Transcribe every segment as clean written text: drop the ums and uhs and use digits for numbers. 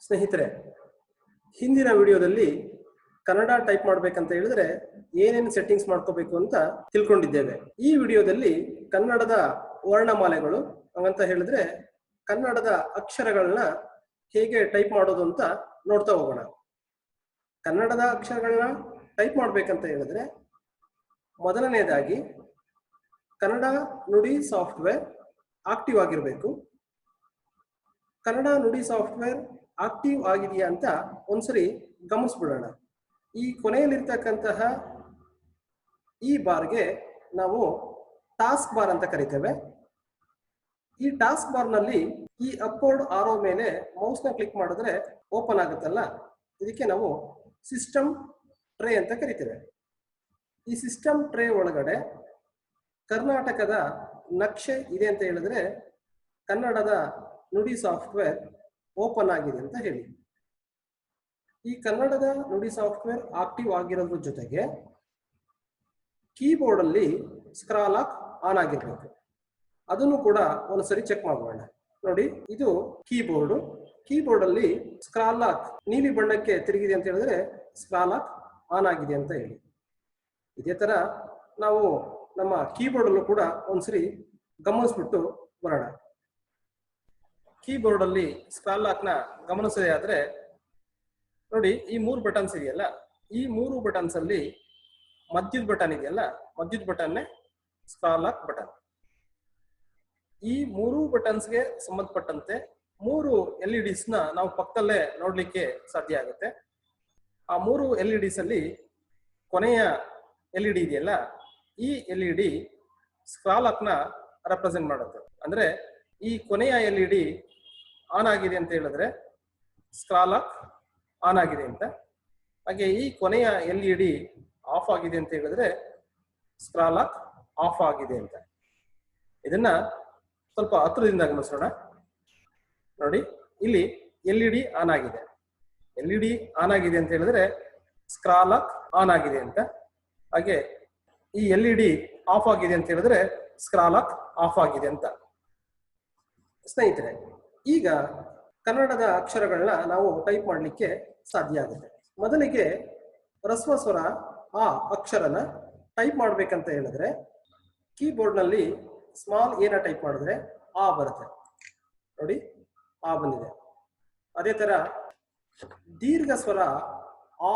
ಸ್ನೇಹಿತರೆ, ಹಿಂದಿನ ವಿಡಿಯೋದಲ್ಲಿ ಕನ್ನಡ ಟೈಪ್ ಮಾಡಬೇಕಂತ ಹೇಳಿದ್ರೆ ಏನೇನು ಸೆಟ್ಟಿಂಗ್ಸ್ ಮಾಡ್ಕೋಬೇಕು ಅಂತ ತಿಳ್ಕೊಂಡಿದ್ದೇವೆ. ಈ ವಿಡಿಯೋದಲ್ಲಿ ಕನ್ನಡದ ವರ್ಣಮಾಲೆಗಳು ಹಂಗಂತ ಹೇಳಿದ್ರೆ ಕನ್ನಡದ ಅಕ್ಷರಗಳನ್ನ ಹೇಗೆ ಟೈಪ್ ಮಾಡೋದು ಅಂತ ನೋಡ್ತಾ ಹೋಗೋಣ. ಕನ್ನಡದ ಅಕ್ಷರಗಳನ್ನ ಟೈಪ್ ಮಾಡಬೇಕಂತ ಹೇಳಿದ್ರೆ ಮೊದಲನೇದಾಗಿ ಕನ್ನಡ ನುಡಿ ಸಾಫ್ಟ್ವೇರ್ ಆಕ್ಟಿವ್ ಆಗಿರಬೇಕು. ಕನ್ನಡ ನುಡಿ ಸಾಫ್ಟ್ವೇರ್ ಆಕ್ಟಿವ್ ಆಗಿದೆಯಾ ಅಂತ ಒಂದ್ಸರಿ ಗಮನಿಸ್ಬಿಡೋಣ. ಈ ಕೊನೆಯಲ್ಲಿರ್ತಕ್ಕಂತಹ ಈ ಬಾರ್ಗೆ ನಾವು ಟಾಸ್ಕ್ ಬಾರ್ ಅಂತ ಕರಿತೇವೆ. ಈ ಟಾಸ್ಕ್ ಬಾರ್ನಲ್ಲಿ ಈ ಅಪ್ವರ್ಡ್ ಆರೋ ಮೇಲೆ ಮೌಸ್ನ ಕ್ಲಿಕ್ ಮಾಡಿದ್ರೆ ಓಪನ್ ಆಗುತ್ತಲ್ಲ, ಇದಕ್ಕೆ ನಾವು ಸಿಸ್ಟಮ್ ಟ್ರೇ ಅಂತ ಕರಿತೇವೆ. ಈ ಸಿಸ್ಟಮ್ ಟ್ರೇ ಒಳಗಡೆ ಕರ್ನಾಟಕದ ನಕ್ಷೆ ಇದೆ ಅಂತ ಹೇಳಿದ್ರೆ ಕನ್ನಡದ ನುಡಿ ಸಾಫ್ಟ್ವೇರ್ ಓಪನ್ ಆಗಿದೆ ಅಂತ ಹೇಳಿ. ಈ ಕನ್ನಡದ ನುಡಿ ಸಾಫ್ಟ್ವೇರ್ ಆಕ್ಟಿವ್ ಆಗಿರೋದ್ರ ಜೊತೆಗೆ ಕೀಬೋರ್ಡ್ ಅಲ್ಲಿ ಸ್ಕ್ರಾಲ್ ಲಾಕ್ ಆನ್ ಆಗಿರ್ಬೇಕು. ಅದನ್ನು ಕೂಡ ಒಂದ್ಸರಿ ಚೆಕ್ ಮಾಡೋಣ. ನೋಡಿ, ಇದು ಕೀಬೋರ್ಡ್ ಅಲ್ಲಿ ಸ್ಕ್ರಾಲ್ ಲಾಕ್ ನೀಲಿ ಬಣ್ಣಕ್ಕೆ ತಿರುಗಿದೆ ಅಂತ ಹೇಳಿದ್ರೆ ಸ್ಕ್ರಾಲ್ ಲಾಕ್ ಆನ್ ಆಗಿದೆ ಅಂತ ಹೇಳಿ. ಇದೇ ತರ ನಾವು ನಮ್ಮ ಕೀಬೋರ್ಡ್ ಅಲ್ಲೂ ಕೂಡ ಒಂದ್ಸರಿ ಗಮನಿಸ್ಬಿಟ್ಟು ಬರೋಣ. ಕೀಬೋರ್ಡ್ ಅಲ್ಲಿ ಸ್ಕ್ರಾಲ್ ಲಾಕ್ ನ ಗಮನಿಸದೇ ಆದ್ರೆ ನೋಡಿ, ಈ 3 ಬಟನ್ಸ್ ಇದೆಯಲ್ಲ, ಈ 3 ಬಟನ್ಸ್ ಅಲ್ಲಿ ಮಧ್ಯದ ಬಟನ್ ಇದೆಯಲ್ಲ, ಮಧ್ಯದ ಬಟನ್ನೇ ಸ್ಕ್ರಾಲ್ ಲಾಕ್ ಬಟನ್. ಈ 3 ಬಟನ್ಸ್ಗೆ ಸಂಬಂಧಪಟ್ಟಂತೆ 3 LEDs ನ ನಾವು ಪಕ್ಕದಲ್ಲೇ ನೋಡ್ಲಿಕ್ಕೆ ಸಾಧ್ಯ ಆಗುತ್ತೆ. ಆ 3 LEDs ಅಲ್ಲಿ ಕೊನೆಯ LED ಇದೆಯಲ್ಲ, ಈ LED ಸ್ಕ್ರಾಲ್ ಲಾಕ್ ನ ರೆಪ್ರೆಸೆಂಟ್ ಮಾಡುತ್ತೆ. ಅಂದ್ರೆ ಈ ಕೊನೆಯ LED ಆನ್ ಆಗಿದೆ ಅಂತ ಹೇಳಿದ್ರೆ ಸ್ಕ್ರಾಲ್ ಲಾಕ್ ಆನ್ ಆಗಿದೆ ಅಂತ. ಹಾಗೆ ಈ ಕೊನೆಯ LED ಆಫ್ ಆಗಿದೆ ಅಂತ ಹೇಳಿದ್ರೆ ಸ್ಕ್ರಾಲ್ ಲಾಕ್ ಆಫ್ ಆಗಿದೆ ಅಂತ. ಇದನ್ನ ಸ್ವಲ್ಪ ಹತ್ರದಿಂದ ಗಮನಿಸೋಣ. ನೋಡಿ, ಇಲ್ಲಿ LED ಆನ್ ಆಗಿದೆ. LED ಆನ್ ಆಗಿದೆ ಅಂತ ಹೇಳಿದ್ರೆ ಸ್ಕ್ರಾಲ್ ಲಾಕ್ ಆನ್ ಆಗಿದೆ ಅಂತ. ಹಾಗೆ ಈ LED ಆಫ್ ಆಗಿದೆ ಅಂತ ಹೇಳಿದ್ರೆ ಸ್ಕ್ರಾಲ್ ಲಾಕ್ ಆಫ್ ಆಗಿದೆ ಅಂತ. ಸ್ನೇಹಿತರೆ, ಈಗ ಕನ್ನಡದ ಅಕ್ಷರಗಳನ್ನ ನಾವು ಟೈಪ್ ಮಾಡಲಿಕ್ಕೆ ಸಾಧ್ಯ ಆಗುತ್ತೆ. ಮೊದಲಿಗೆ ಹ್ರಸ್ವ ಸ್ವರ ಆ ಅಕ್ಷರನ ಟೈಪ್ ಮಾಡ್ಬೇಕಂತ ಹೇಳಿದ್ರೆ ಕೀಬೋರ್ಡ್ ನಲ್ಲಿ ಸ್ಮಾಲ್ ಏನ ಟೈಪ್ ಮಾಡಿದ್ರೆ ಆ ಬರುತ್ತೆ. ನೋಡಿ, ಆ ಬಂದಿದೆ. ಅದೇ ತರ ದೀರ್ಘ ಸ್ವರ ಆ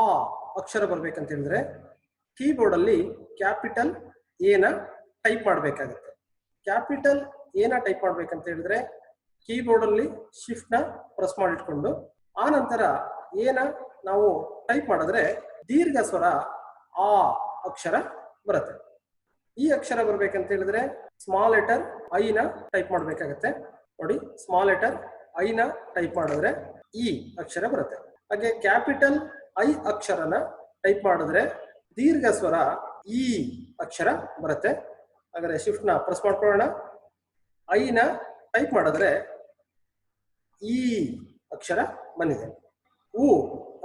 ಅಕ್ಷರ ಬರ್ಬೇಕಂತ ಹೇಳಿದ್ರೆ ಕೀಬೋರ್ಡ್ ಅಲ್ಲಿ ಕ್ಯಾಪಿಟಲ್ ಏನ ಟೈಪ್ ಮಾಡಬೇಕಾಗುತ್ತೆ. ಕ್ಯಾಪಿಟಲ್ ಏನ ಟೈಪ್ ಮಾಡ್ಬೇಕಂತ ಹೇಳಿದ್ರೆ ಕೀಬೋರ್ಡ್ ಅಲ್ಲಿ ಶಿಫ್ಟ್ ನ ಪ್ರೆಸ್ ಮಾಡಿಟ್ಕೊಂಡು ಆ ನಂತರ ಏನ ನಾವು ಟೈಪ್ ಮಾಡಿದ್ರೆ ದೀರ್ಘ ಸ್ವರ ಆ ಅಕ್ಷರ ಬರುತ್ತೆ. ಈ ಅಕ್ಷರ ಬರ್ಬೇಕಂತ ಹೇಳಿದ್ರೆ ಸ್ಮಾಲ್ ಲೆಟರ್ ಐ ನ ಟೈಪ್ ಮಾಡ್ಬೇಕಾಗತ್ತೆ. ನೋಡಿ, ಸ್ಮಾಲ್ ಲೆಟರ್ ಐ ನ ಟೈಪ್ ಮಾಡಿದ್ರೆ ಈ ಅಕ್ಷರ ಬರುತ್ತೆ. ಹಾಗೆ ಕ್ಯಾಪಿಟಲ್ ಐ ಅಕ್ಷರನ ಟೈಪ್ ಮಾಡಿದ್ರೆ ದೀರ್ಘ ಸ್ವರ ಈ ಅಕ್ಷರ ಬರುತ್ತೆ. ಹಾಗಾದ್ರೆ ಶಿಫ್ಟ್ ನ ಪ್ರೆಸ್ ಮಾಡ್ಕೊಳ್ಳೋಣ. ಐ ನ ಟೈಪ್ ಮಾಡಿದ್ರೆ ಈ ಅಕ್ಷರ ಬಂದಿದೆ. ಉ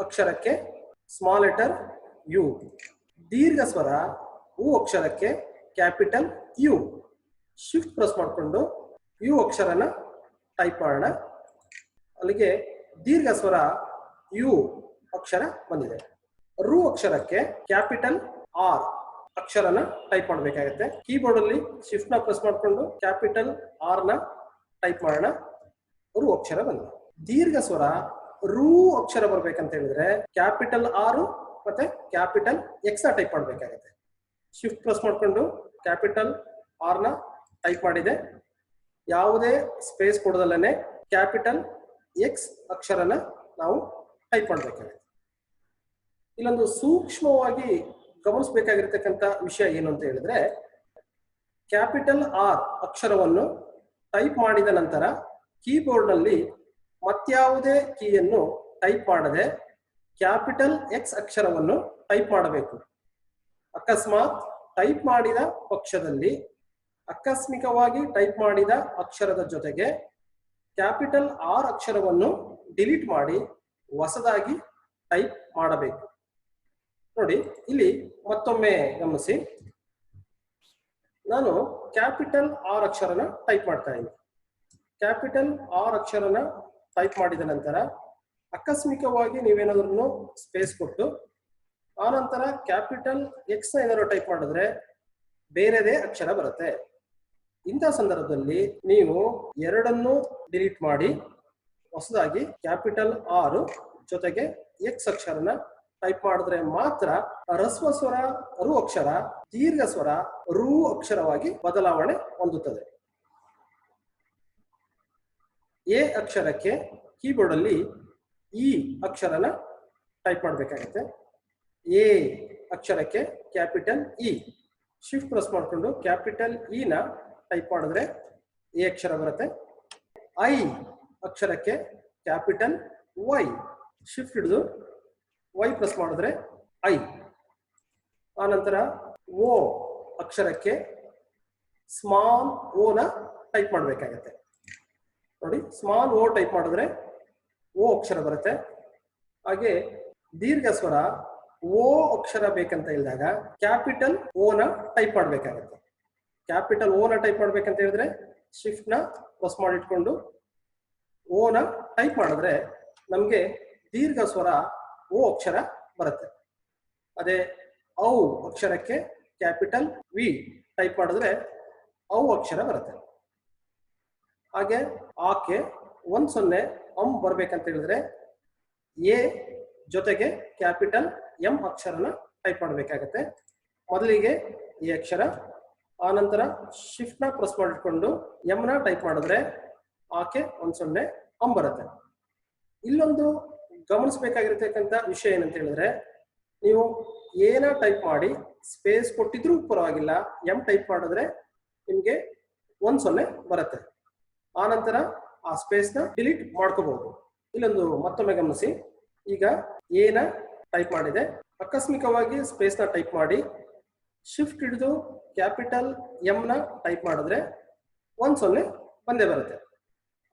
ಅಕ್ಷರಕ್ಕೆ ಸ್ಮಾಲ್ ಲೆಟರ್ ಯು. ದೀರ್ಘ ಸ್ವರ ಉ ಅಕ್ಷರಕ್ಕೆ ಕ್ಯಾಪಿಟಲ್ ಯು. ಶಿಫ್ಟ್ ಪ್ರೆಸ್ ಮಾಡಿಕೊಂಡು ಯು ಅಕ್ಷರನ ಟೈಪ್ ಮಾಡೋಣ. ಅಲ್ಲಿಗೆ ದೀರ್ಘ ಸ್ವರ ಯು ಅಕ್ಷರ ಬಂದಿದೆ. ರು ಅಕ್ಷರಕ್ಕೆ ಕ್ಯಾಪಿಟಲ್ ಆರ್ ಅಕ್ಷರನ ಟೈಪ್ ಮಾಡಬೇಕಾಗುತ್ತೆ. ಕೀಬೋರ್ಡ್ ಅಲ್ಲಿ ಶಿಫ್ಟ್ ನ ಪ್ರೆಸ್ ಮಾಡಿಕೊಂಡು ಕ್ಯಾಪಿಟಲ್ ಆರ್ ನ ಟೈಪ್ ಮಾಡೋಣ. ರು ಅಕ್ಷರ ಬಂದಿದೆ. ದೀರ್ಘ ಸ್ವರ ರೂ ಅಕ್ಷರ ಬರ್ಬೇಕಂತ ಹೇಳಿದ್ರೆ ಕ್ಯಾಪಿಟಲ್ ಆರ್ ಮತ್ತೆ ಕ್ಯಾಪಿಟಲ್ ಎಕ್ಸ್ ನ ಟೈಪ್ ಮಾಡಬೇಕಾಗುತ್ತೆ. ಶಿಫ್ಟ್ ಪ್ರೆಸ್ ಮಾಡಿಕೊಂಡು ಕ್ಯಾಪಿಟಲ್ ಆರ್ ನ ಟೈಪ್ ಮಾಡಿದೆ. ಯಾವುದೇ ಸ್ಪೇಸ್ ಕೊಡದಲ್ಲೇ ಕ್ಯಾಪಿಟಲ್ ಎಕ್ಸ್ ಅಕ್ಷರನ ನಾವು ಟೈಪ್ ಮಾಡಬೇಕಾಗುತ್ತೆ. ಇಲ್ಲೊಂದು ಸೂಕ್ಷ್ಮವಾಗಿ ಗಮನಿಸಬೇಕಾಗಿರ್ತಕ್ಕಂಥ ವಿಷಯ ಏನು ಅಂತ ಹೇಳಿದ್ರೆ ಕ್ಯಾಪಿಟಲ್ ಆರ್ ಅಕ್ಷರವನ್ನು ಟೈಪ್ ಮಾಡಿದ ನಂತರ ಕೀಬೋರ್ಡ್ ನಲ್ಲಿ ಮತ್ಯಾವುದೇ ಕೀಯನ್ನು ಟೈಪ್ ಮಾಡದೆ ಕ್ಯಾಪಿಟಲ್ ಎಕ್ಸ್ ಅಕ್ಷರವನ್ನು ಟೈಪ್ ಮಾಡಬೇಕು. ಅಕಸ್ಮಾತ್ ಟೈಪ್ ಮಾಡಿದ ಪಕ್ಷದಲ್ಲಿ ಆಕಸ್ಮಿಕವಾಗಿ ಟೈಪ್ ಮಾಡಿದ ಅಕ್ಷರದ ಜೊತೆಗೆ ಕ್ಯಾಪಿಟಲ್ ಆರ್ ಅಕ್ಷರವನ್ನು ಡಿಲೀಟ್ ಮಾಡಿ ಹೊಸದಾಗಿ ಟೈಪ್ ಮಾಡಬೇಕು. ನೋಡಿ, ಇಲ್ಲಿ ಮತ್ತೊಮ್ಮೆ ಗಮನಿಸಿ. ನಾನು ಕ್ಯಾಪಿಟಲ್ ಆರ್ ಅಕ್ಷರನ ಟೈಪ್ ಮಾಡ್ತಾ ಇದ್ದೀನಿ. ಕ್ಯಾಪಿಟಲ್ ಆರ್ ಅಕ್ಷರನ ಟೈಪ್ ಮಾಡಿದ ನಂತರ ಆಕಸ್ಮಿಕವಾಗಿ ನೀವೇನಾದ್ರೂ ಸ್ಪೇಸ್ ಕೊಟ್ಟು ಆನಂತರ ಕ್ಯಾಪಿಟಲ್ ಎಕ್ಸ್ ನ ಏನಾದ್ರು ಟೈಪ್ ಮಾಡಿದ್ರೆ ಬೇರೆದೇ ಅಕ್ಷರ ಬರುತ್ತೆ. ಇಂಥ ಸಂದರ್ಭದಲ್ಲಿ ನೀವು ಎರಡನ್ನು ಡಿಲೀಟ್ ಮಾಡಿ ಹೊಸದಾಗಿ ಕ್ಯಾಪಿಟಲ್ ಆರ್ ಜೊತೆಗೆ ಎಕ್ಸ್ ಅಕ್ಷರನ ಟೈಪ್ ಮಾಡಿದ್ರೆ ಮಾತ್ರ ಹ್ರಸ್ವ ಸ್ವರ ರು ಅಕ್ಷರ ದೀರ್ಘ ಸ್ವರ ರು ಅಕ್ಷರವಾಗಿ ಬದಲಾವಣೆ ಹೊಂದುತ್ತದೆ. ಎ ಅಕ್ಷರಕ್ಕೆ ಕೀಬೋರ್ಡ್ ಅಲ್ಲಿ ಇ ಅಕ್ಷರನ ಟೈಪ್ ಮಾಡಬೇಕಾಗತ್ತೆ. ಎ ಅಕ್ಷರಕ್ಕೆ ಕ್ಯಾಪಿಟಲ್ ಇ ಶಿಫ್ಟ್ ಪ್ರೆಸ್ ಮಾಡಿಕೊಂಡು ಕ್ಯಾಪಿಟಲ್ ಇ ನ ಟೈಪ್ ಮಾಡಿದ್ರೆ ಎ ಅಕ್ಷರ ಬರುತ್ತೆ. ಐ ಅಕ್ಷರಕ್ಕೆ ಕ್ಯಾಪಿಟಲ್ ವೈ ಶಿಫ್ಟ್ ಹಿಡಿದು ವೈ ಪ್ರೆಸ್ ಮಾಡಿದ್ರೆ ಐ. ಆನಂತರ ಓ ಅಕ್ಷರಕ್ಕೆ ಸ್ಮಾಲ್ ಓ ನ ಟೈಪ್ ಮಾಡಬೇಕಾಗತ್ತೆ. ನೋಡಿ, ಸ್ಮಾಲ್ ಓ ಟೈಪ್ ಮಾಡಿದ್ರೆ ಓ ಅಕ್ಷರ ಬರುತ್ತೆ. ಹಾಗೆ ದೀರ್ಘ ಸ್ವರ ಓ ಅಕ್ಷರ ಬೇಕಂತ ಹೇಳಿದಾಗ ಕ್ಯಾಪಿಟಲ್ ಓ ನ ಟೈಪ್ ಮಾಡಬೇಕಾಗತ್ತೆ. ಕ್ಯಾಪಿಟಲ್ ಓ ನ ಟೈಪ್ ಮಾಡ್ಬೇಕಂತ ಹೇಳಿದ್ರೆ ಶಿಫ್ಟ್ ನ ಪ್ರೆಸ್ ಮಾಡಿಟ್ಕೊಂಡು ಓ ನ ಟೈಪ್ ಮಾಡಿದ್ರೆ ನಮ್ಗೆ ದೀರ್ಘ ಸ್ವರ ಓ ಅಕ್ಷರ ಬರುತ್ತೆ. ಅದೇ ಔ ಅಕ್ಷರಕ್ಕೆ ಕ್ಯಾಪಿಟಲ್ ವಿ ಟೈಪ್ ಮಾಡಿದ್ರೆ ಔ ಅಕ್ಷರ ಬರುತ್ತೆ. ಹಾಗೆ ಆಕೆ 10 ಬರ್ಬೇಕಂತ ಹೇಳಿದ್ರೆ ಎ ಜೊತೆಗೆ ಕ್ಯಾಪಿಟಲ್ ಎಂ ಅಕ್ಷರನ ಟೈಪ್ ಮಾಡಬೇಕಾಗತ್ತೆ. ಮೊದಲಿಗೆ ಎ ಅಕ್ಷರ, ಆನಂತರ ಶಿಫ್ಟ್ ನ ಪ್ರೆಸ್ ಮಾಡಿಕೊಂಡು ಎಂ ನ ಟೈಪ್ ಮಾಡಿದ್ರೆ ಆಕೆ 10 ಬರುತ್ತೆ. ಇಲ್ಲೊಂದು ಗಮನಿಸಬೇಕಾಗಿರ್ತಕ್ಕಂಥ ವಿಷಯ ಏನಂತ ಹೇಳಿದ್ರೆ, ನೀವು ಏನ ಟೈಪ್ ಮಾಡಿ ಸ್ಪೇಸ್ ಕೊಟ್ಟಿದ್ರೂ ಪರವಾಗಿಲ್ಲ, ಎಂ ಟೈಪ್ ಮಾಡಿದ್ರೆ ನಿಮ್ಗೆ 10 ಬರುತ್ತೆ. ಆನಂತರ ಆ ಸ್ಪೇಸ್ ನ ಡಿಲೀಟ್ ಮಾಡ್ಕೋಬಹುದು. ಇಲ್ಲೊಂದು ಮತ್ತೊಮ್ಮೆ ಗಮನಿಸಿ, ಈಗ ಏನ ಟೈಪ್ ಮಾಡಿದೆ, ಆಕಸ್ಮಿಕವಾಗಿ ಸ್ಪೇಸ್ ನ ಟೈಪ್ ಮಾಡಿ ಶಿಫ್ಟ್ ಹಿಡಿದು ಕ್ಯಾಪಿಟಲ್ ಎಂ ನ ಟೈಪ್ ಮಾಡಿದ್ರೆ 10 ಬಂದೇ ಬರುತ್ತೆ.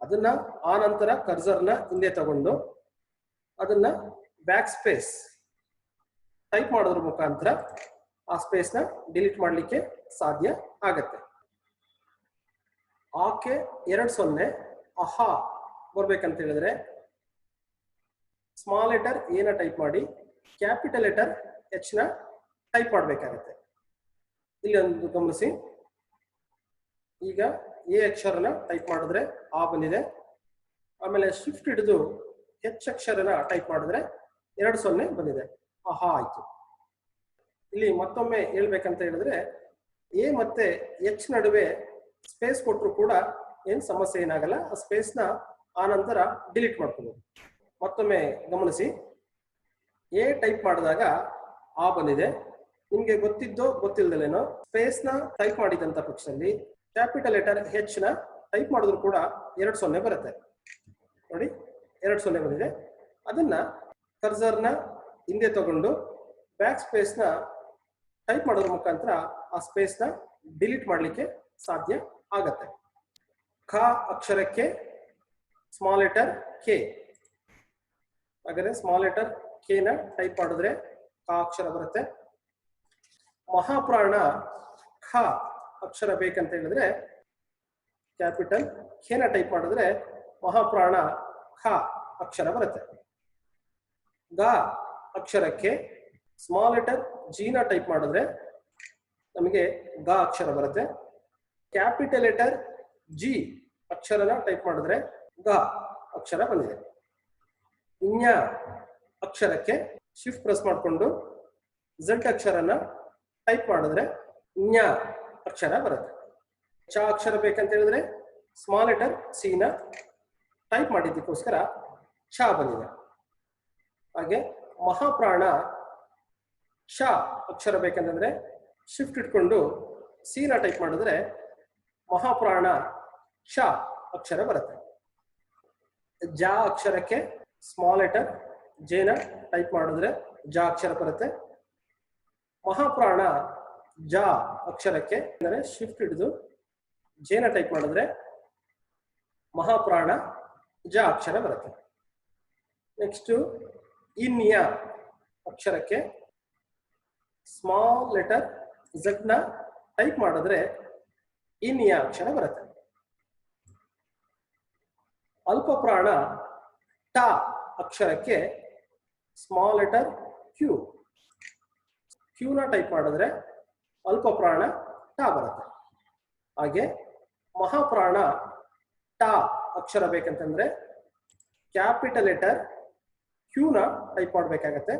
ಅದನ್ನ ಆನಂತರ ಕರ್ಸರ್ನ ಹಿಂದೆ ತಗೊಂಡು ಅದನ್ನ ಬ್ಯಾಕ್ ಸ್ಪೇಸ್ ಟೈಪ್ ಮಾಡೋದ್ರ ಮುಖಾಂತರ ಆ ಸ್ಪೇಸ್ ನ ಡಿಲೀಟ್ ಮಾಡಲಿಕ್ಕೆ ಸಾಧ್ಯ ಆಗತ್ತೆ. ಆಕೆ 20 ಅಹಾ ಬರ್ಬೇಕಂತ ಹೇಳಿದ್ರೆ ಸ್ಮಾಲ್ ಲೆಟರ್ ಎ ನ ಟೈಪ್ ಮಾಡಿ ಕ್ಯಾಪಿಟಲ್ ಲೆಟರ್ ಎಚ್ ನ ಟೈಪ್ ಮಾಡಬೇಕಾಗತ್ತೆ. ಇಲ್ಲಿ ಒಂದು ಗಮನಿಸಿ, ಈಗ ಎ ಅಕ್ಷರನ ಟೈಪ್ ಮಾಡಿದ್ರೆ ಆ ಬಂದಿದೆ. ಆಮೇಲೆ ಶಿಫ್ಟ್ ಹಿಡಿದು ಹೆಚ್ ಅಕ್ಷರನ ಟೈಪ್ ಮಾಡಿದ್ರೆ 20 ಬಂದಿದೆ, ಆಹಾ ಆಯ್ತು. ಇಲ್ಲಿ ಮತ್ತೊಮ್ಮೆ ಹೇಳ್ಬೇಕಂತ ಹೇಳಿದ್ರೆ ಎ ಮತ್ತೆ ಎಚ್ ನಡುವೆ ಸ್ಪೇಸ್ ಕೊಟ್ಟರು ಕೂಡ ಏನ್ ಸಮಸ್ಯೆ ಏನಾಗಲ್ಲ. ಆ ಸ್ಪೇಸ್ ನ ಆನಂತರ ಡಿಲೀಟ್ ಮಾಡ್ಕೋಬಹುದು. ಮತ್ತೊಮ್ಮೆ ಗಮನಿಸಿ, ಎ ಟೈಪ್ ಮಾಡಿದಾಗ ಆ ಬಂದಿದೆ. ನಿಮ್ಗೆ ಗೊತ್ತಿದ್ದೋ ಗೊತ್ತಿಲ್ದಲೇನೋ ಸ್ಪೇಸ್ ನ ಟೈಪ್ ಮಾಡಿದಂತ ಪಕ್ಷದಲ್ಲಿ ಕ್ಯಾಪಿಟಲ್ ಲೆಟರ್ ಹೆಚ್ ನ ಟೈಪ್ ಮಾಡಿದ್ರು ಕೂಡ 20 ಬರುತ್ತೆ. ನೋಡಿ, 20 ಬಂದಿದೆ. ಅದನ್ನ ಕರ್ಸರ್ನ ಹಿಂದೆ ತಗೊಂಡು ಬ್ಯಾಕ್ ಸ್ಪೇಸ್ ನ ಟೈಪ್ ಮಾಡೋದ್ರ ಮುಖಾಂತರ ಆ ಸ್ಪೇಸ್ ನ ಡಿಲೀಟ್ ಮಾಡಲಿಕ್ಕೆ ಸಾಧ್ಯ ಆಗತ್ತೆ. ಖ ಅಕ್ಷರಕ್ಕೆ ಸ್ಮಾಲ್ ಲೆಟರ್ ಕೆ, ಹಾಗಾದ್ರೆ ಸ್ಮಾಲ್ ಲೆಟರ್ ಕೆ ನ ಟೈಪ್ ಮಾಡಿದ್ರೆ ಖ ಅಕ್ಷರ ಬರುತ್ತೆ. ಮಹಾಪ್ರಾಣ ಖ ಅಕ್ಷರ ಬೇಕಂತ ಹೇಳಿದ್ರೆ ಕ್ಯಾಪಿಟಲ್ ಕೆ ನ ಟೈಪ್ ಮಾಡಿದ್ರೆ ಮಹಾಪ್ರಾಣ ಖ ಅಕ್ಷರ ಬರುತ್ತೆ. ಗ ಅಕ್ಷರಕ್ಕೆ ಸ್ಮಾಲ್ ಲೆಟರ್ ಜಿ ನ ಟೈಪ್ ಮಾಡಿದ್ರೆ ನಮಗೆ ಗ ಅಕ್ಷರ ಬರುತ್ತೆ. ಕ್ಯಾಪಿಟಲ್ ಲೆಟರ್ ಜಿ ಅಕ್ಷರನ ಟೈಪ್ ಮಾಡಿದ್ರೆ ಗ ಅಕ್ಷರ ಬಂದಿದೆ. ಞ ಅಕ್ಷರಕ್ಕೆ ಶಿಫ್ಟ್ ಪ್ರೆಸ್ ಮಾಡಿಕೊಂಡು ಝಡ್ ಅಕ್ಷರನ ಟೈಪ್ ಮಾಡಿದ್ರೆ ಞ ಅಕ್ಷರ ಬರುತ್ತೆ. ಚ ಅಕ್ಷರ ಬೇಕಂತ ಹೇಳಿದ್ರೆ ಸ್ಮಾಲ್ ಲೆಟರ್ ಸಿ ನ ಟೈಪ್ ಮಾಡಿದ್ದಕ್ಕೋಸ್ಕರ ಛ ಬಂದಿದೆ. ಹಾಗೆ ಮಹಾಪ್ರಾಣ ಶ ಅಕ್ಷರ ಬೇಕಂತಂದ್ರೆ ಶಿಫ್ಟ್ ಇಟ್ಕೊಂಡು ಸಿ ನ ಟೈಪ್ ಮಾಡಿದ್ರೆ ಮಹಾಪ್ರಾಣ ಶ ಅಕ್ಷರ ಬರುತ್ತೆ. ಜ ಅಕ್ಷರಕ್ಕೆ ಸ್ಮಾಲ್ ಲೆಟರ್ ಜೆ ನ ಟೈಪ್ ಮಾಡಿದ್ರೆ ಜ ಅಕ್ಷರ ಬರುತ್ತೆ. ಮಹಾಪ್ರಾಣ ಜ ಅಕ್ಷರಕ್ಕೆ ಅಂದರೆ ಶಿಫ್ಟ್ ಹಿಡಿದು ಜೆ ನ ಟೈಪ್ ಮಾಡಿದ್ರೆ ಮಹಾಪ್ರಾಣ ಜ ಅಕ್ಷರ ಬರುತ್ತೆ. ನೆಕ್ಸ್ಟ್ ಇನ್ಯ ಅಕ್ಷರಕ್ಕೆ ಸ್ಮಾಲ್ ಲೆಟರ್ ಝಡ್ ನ ಟೈಪ್ ಮಾಡಿದ್ರೆ ಇನ್ಯ ಅಕ್ಷರ ಬರುತ್ತೆ. ಅಲ್ಪ ಪ್ರಾಣ ಟ ಅಕ್ಷರಕ್ಕೆ ಸ್ಮಾಲ್ ಲೆಟರ್ ಕ್ಯೂ. ಕ್ಯೂನ ಟೈಪ್ ಮಾಡಿದ್ರೆ ಅಲ್ಪ ಪ್ರಾಣ ಟ ಬರುತ್ತೆ. ಹಾಗೆ ಮಹಾಪ್ರಾಣ ಟ ಅಕ್ಷರ ಬೇಕಂತಂದ್ರೆ ಕ್ಯಾಪಿಟಲ್ ಲೆಟರ್ ಕ್ಯೂನ ಟೈಪ್ ಮಾಡಬೇಕಾಗತ್ತೆ.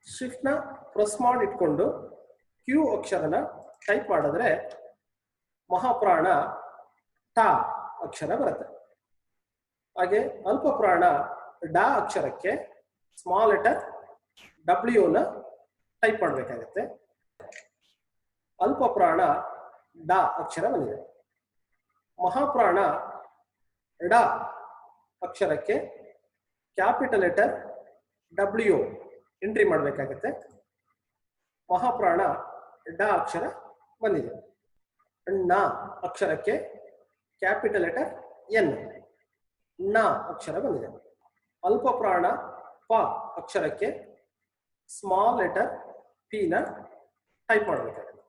ಶಿಫ್ಟ್ನ ಪ್ರೆಸ್ ಮಾಡಿ ಇಟ್ಕೊಂಡು ಕ್ಯೂ ಅಕ್ಷರನ ಟೈಪ್ ಮಾಡಿದ್ರೆ ಮಹಾಪ್ರಾಣ ಟ ಅಕ್ಷರ ಬರುತ್ತೆ. ಹಾಗೆ ಅಲ್ಪ ಪ್ರಾಣ ಡ ಅಕ್ಷರಕ್ಕೆ ಸ್ಮಾಲ್ ಲೆಟರ್ ಡಬ್ಲ್ಯೂನ ಟೈಪ್ ಮಾಡಬೇಕಾಗತ್ತೆ. ಅಲ್ಪ ಪ್ರಾಣ ಡ ಅಕ್ಷರ ಬಂದಿದೆ. ಮಹಾಪ್ರಾಣ ಡ ಅಕ್ಷರಕ್ಕೆ ಕ್ಯಾಪಿಟಲ್ ಲೆಟರ್ ಡಬ್ಲ್ಯೂ ಎಂಟ್ರಿ ಮಾಡಬೇಕಾಗತ್ತೆ. ಮಹಾಪ್ರಾಣ ಡ ಅಕ್ಷರ ಬಂದಿದೆ. ನ ಅಕ್ಷರಕ್ಕೆ ಕ್ಯಾಪಿಟಲ್ ಲೆಟರ್ ಎನ್ ನ ಅಕ್ಷರ ಬಂದಿದೆ. ಅಲ್ಪ ಪ್ರಾಣ ಪ ಅಕ್ಷರಕ್ಕೆ ಸ್ಮಾಲ್ ಲೆಟರ್ ಪಿ ನ ಟೈಪ್ ಮಾಡಬೇಕಾಗುತ್ತೆ.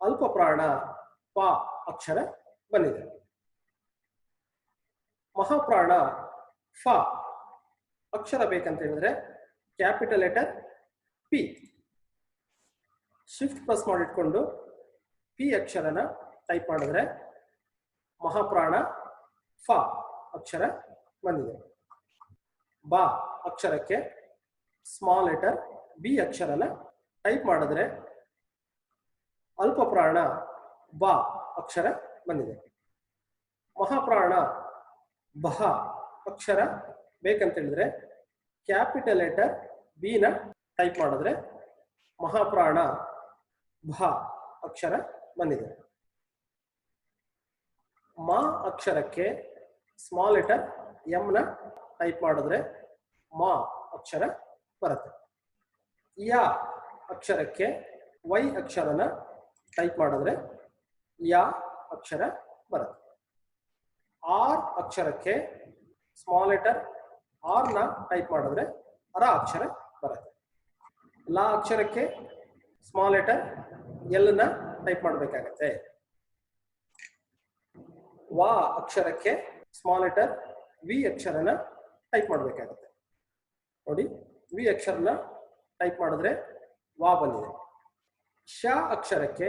ಅಲ್ಪ ಪ್ರಾಣ ಪ ಅಕ್ಷರ ಬಂದಿದೆ. ಮಹಾಪ್ರಾಣ ಫ ಅಕ್ಷರ ಬೇಕಂತ ಹೇಳಿದ್ರೆ capital letter P. Shift press ಮಾಡಿಟ್ಕೊಂಡು ಪಿ ಅಕ್ಷರನ ಟೈಪ್ ಮಾಡಿದ್ರೆ ಮಹಾಪ್ರಾಣ ಫ ಅಕ್ಷರ ಬಂದಿದೆ. ಬ ಅಕ್ಷರಕ್ಕೆ ಸ್ಮಾಲ್ ಲೆಟರ್ ಬಿ ಅಕ್ಷರನ ಟೈಪ್ ಮಾಡಿದ್ರೆ ಅಲ್ಪ ಪ್ರಾಣ ಬ ಅಕ್ಷರ ಬಂದಿದೆ. ಮಹಾಪ್ರಾಣ ಬಹ ಅಕ್ಷರ ಬೇಕಂತ ಹೇಳಿದ್ರೆ ಕ್ಯಾಪಿಟಲ್ ಲೆಟರ್ ಬಿ ನ ಟೈಪ್ ಮಾಡಿದ್ರೆ ಮಹಾಪ್ರಾಣ ಭ ಅಕ್ಷರ ಬಂದಿದೆ. ಮ ಅಕ್ಷರಕ್ಕೆ ಸ್ಮಾಲ್ ಲೆಟರ್ ಎಂ ನ ಟೈಪ್ ಮಾಡಿದ್ರೆ ಮ ಅಕ್ಷರ ಬರುತ್ತೆ. ಯ ಅಕ್ಷರಕ್ಕೆ ವೈ ಅಕ್ಷರನ ಟೈಪ್ ಮಾಡಿದ್ರೆ ಯ ಅಕ್ಷರ ಬರುತ್ತೆ. ಆರ್ ಅಕ್ಷರಕ್ಕೆ ಸ್ಮಾಲ್ ಲೆಟರ್ ಆರ್ ನ ಟೈಪ್ ಮಾಡಿದ್ರೆ ರ ಅಕ್ಷರ ಬರುತ್ತೆ. ಲ ಅಕ್ಷರಕ್ಕೆ ಸ್ಮಾಲ್ ಲೆಟರ್ ಎಲ್ ನ ಟೈಪ್ ಮಾಡಬೇಕಾಗತ್ತೆ. ವ ಅಕ್ಷರಕ್ಕೆ ಸ್ಮಾಲ್ ಲೆಟರ್ ವಿ ಅಕ್ಷರನ ಟೈಪ್ ಮಾಡಬೇಕಾಗತ್ತೆ. ನೋಡಿ, ವಿ ಅಕ್ಷರನ ಟೈಪ್ ಮಾಡಿದ್ರೆ ವಾ ಬಂದಿದೆ. ಶ ಅಕ್ಷರಕ್ಕೆ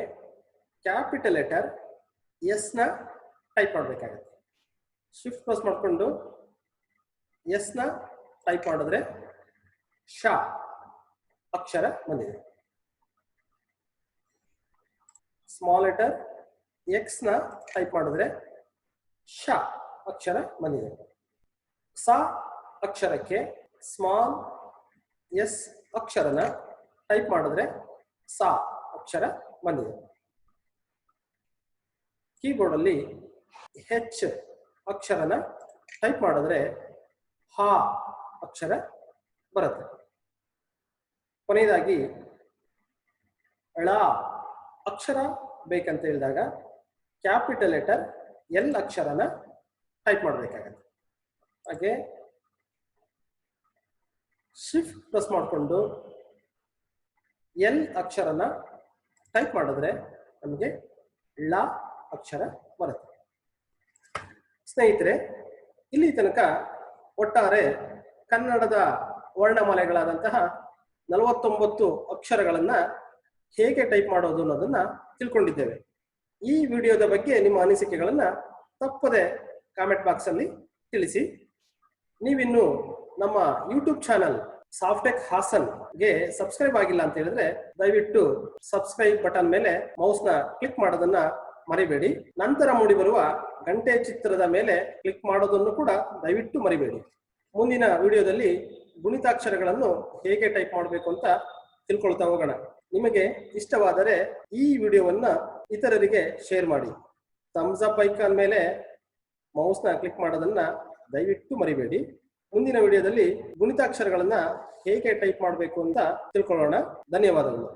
ಕ್ಯಾಪಿಟಲ್ ಲೆಟರ್ ಎಸ್ ನ ಟೈಪ್ ಮಾಡಬೇಕಾಗತ್ತೆ. ಶಿಫ್ಟ್ ಪ್ರೆಸ್ ಮಾಡಿಕೊಂಡು ಎಸ್ ನ ಟೈಪ್ ಮಾಡಿದ್ರೆ ಶ ಅಕ್ಷರ ಬಂದಿದೆ. ಸ್ಮಾಲ್ ಲೆಟರ್ ಎಕ್ಸ್ ನ ಟೈಪ್ ಮಾಡಿದ್ರೆ ಶ ಅಕ್ಷರ ಬಂದಿದೆ. ಸ ಅಕ್ಷರಕ್ಕೆ ಸ್ಮಾಲ್ ಎಸ್ ಅಕ್ಷರನ ಟೈಪ್ ಮಾಡಿದ್ರೆ ಸ ಅಕ್ಷರ ಬಂದಿದೆ. ಕೀಬೋರ್ಡ್ ಅಲ್ಲಿ ಹೆಚ್ ಅಕ್ಷರನ ಟೈಪ್ ಮಾಡಿದ್ರೆ ಹ ಅಕ್ಷರ ಬರುತ್ತೆ. ಕೊನೆಯದಾಗಿ ಳ ಅಕ್ಷರ ಬೇಕಂತ ಹೇಳಿದಾಗ ಕ್ಯಾಪಿಟಲ್ ಲೆಟರ್ ಎಲ್ ಅಕ್ಷರನ ಟೈಪ್ ಮಾಡಬೇಕಾಗತ್ತೆ. ಹಾಗೆ ಶಿಫ್ಟ್ ಪ್ರೆಸ್ ಮಾಡಿಕೊಂಡು ಎಲ್ ಅಕ್ಷರನ ಟೈಪ್ ಮಾಡಿದ್ರೆ ನಮಗೆ ಳ ಅಕ್ಷರ ಬರುತ್ತೆ. ಸ್ನೇಹಿತರೆ, ಇಲ್ಲಿ ತನಕ ಒಟ್ಟಾರೆ ಕನ್ನಡದ ವರ್ಣಮಾಲೆಗಳಾದಂತಹ 49 ಅಕ್ಷರಗಳನ್ನ ಹೇಗೆ ಟೈಪ್ ಮಾಡೋದು ಅನ್ನೋದನ್ನ ತಿಳ್ಕೊಂಡಿದ್ದೇವೆ. ಈ ವಿಡಿಯೋದ ಬಗ್ಗೆ ನಿಮ್ಮ ಅನಿಸಿಕೆಗಳನ್ನ ತಪ್ಪದೆ ಕಾಮೆಂಟ್ ಬಾಕ್ಸ್ ಅಲ್ಲಿ ತಿಳಿಸಿ. ನೀವಿನ್ನು ನಮ್ಮ ಯೂಟ್ಯೂಬ್ ಚಾನಲ್ ಸಾಫ್ಟೆಕ್ ಹಾಸನ್ಗೆ ಸಬ್ಸ್ಕ್ರೈಬ್ ಆಗಿಲ್ಲ ಅಂತ ಹೇಳಿದ್ರೆ ದಯವಿಟ್ಟು ಸಬ್ಸ್ಕ್ರೈಬ್ ಬಟನ್ ಮೇಲೆ ಮೌಸ್ ನ ಕ್ಲಿಕ್ ಮಾಡೋದನ್ನ ಮರಿಬೇಡಿ. ನಂತರ ಮೂಡಿ ಬರುವ ಗಂಟೆ ಚಿತ್ರದ ಮೇಲೆ ಕ್ಲಿಕ್ ಮಾಡೋದನ್ನು ಕೂಡ ದಯವಿಟ್ಟು ಮರಿಬೇಡಿ. ಮುಂದಿನ ವಿಡಿಯೋದಲ್ಲಿ ಗುಣಿತಾಕ್ಷರಗಳನ್ನು ಹೇಗೆ ಟೈಪ್ ಮಾಡಬೇಕು ಅಂತ ತಿಳ್ಕೊಳ್ತಾ ಹೋಗೋಣ. ನಿಮಗೆ ಇಷ್ಟವಾದರೆ ಈ ವಿಡಿಯೋವನ್ನ ಇತರರಿಗೆ ಶೇರ್ ಮಾಡಿ. ಥಮ್ಸ್ ಅಪ್ ಐಕಾನ್ ಮೇಲೆ ಮೌಸ್ ನ ಕ್ಲಿಕ್ ಮಾಡೋದನ್ನ ದಯವಿಟ್ಟು ಮರಿಬೇಡಿ. ಮುಂದಿನ ವಿಡಿಯೋದಲ್ಲಿ ಗುಣಿತಾಕ್ಷರಗಳನ್ನ ಹೇಗೆ ಟೈಪ್ ಮಾಡಬೇಕು ಅಂತ ತಿಳ್ಕೊಳ್ಳೋಣ. ಧನ್ಯವಾದಗಳು.